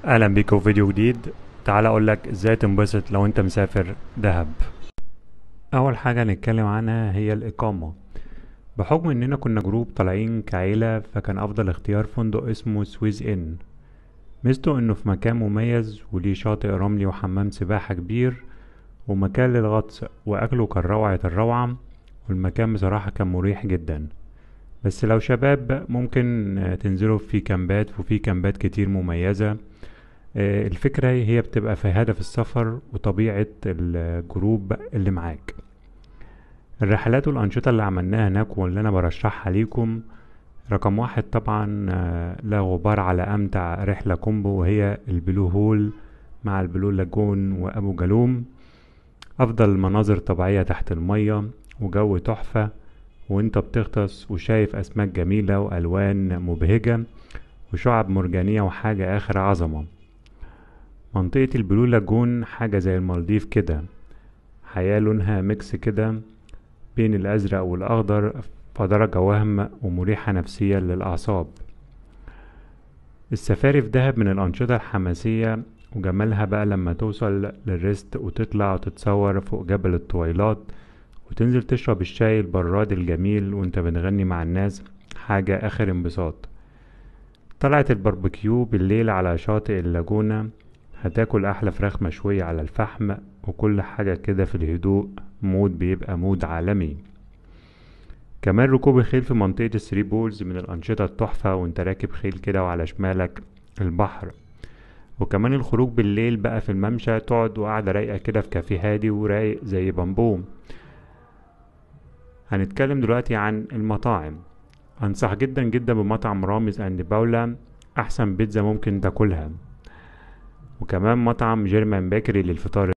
اهلا بيكم في فيديو جديد. تعال اقولك ازاي تنبسط لو انت مسافر دهب. اول حاجة هنتكلم عنها هي الاقامة. بحكم اننا كنا جروب طالعين كعيلة، فكان افضل اختيار فندق اسمه سويز ان. ميزته انه في مكان مميز وليه شاطئ رملي وحمام سباحة كبير ومكان للغطس، واكله كان روعة الروعة. والمكان بصراحة كان مريح جدا. بس لو شباب ممكن تنزلوا في كامبات، وفي كامبات كتير مميزة. الفكرة هي بتبقى في هدف السفر وطبيعة الجروب اللي معاك. الرحلات والأنشطة اللي عملناها هناك واللي أنا برشحها ليكم: رقم واحد طبعا لا غبار على أمتع رحلة كومبو، وهي البلو هول مع البلو لاجون وأبو جالوم. أفضل مناظر طبيعية تحت المية وجو تحفة، وانت بتغطس وشايف أسماك جميلة وألوان مبهجة وشعب مرجانية وحاجة آخر عظمة. منطقة البلو لاجون حاجة زي المالديف كده، حياة لونها ميكس كده بين الأزرق والأخضر، فدرجة وهم ومريحة نفسيا للأعصاب. السفاري في دهب من الأنشطة الحماسية، وجمالها بقى لما توصل للريست وتطلع وتتصور فوق جبل الطويلات، وتنزل تشرب الشاي البراد الجميل وانت بتغني مع الناس. حاجة آخر انبساط. طلعة الباربيكيو بالليل على شاطئ اللاجونة، هتاكل أحلى فراخ مشوية على الفحم، وكل حاجة كده في الهدوء. مود بيبقى مود عالمي. كمان ركوب الخيل في منطقة الثري بولز من الأنشطة التحفة، وانت راكب خيل كده وعلى شمالك البحر. وكمان الخروج بالليل بقى في الممشى، تقعد وقعدة رايقة كده في كافيه هادي ورايق زي بامبوم. هنتكلم دلوقتي عن المطاعم. أنصح جدا جدا بمطعم رامز أند باولا، أحسن بيتزا ممكن تاكلها. وكمان مطعم جيرمان بيكري للفطار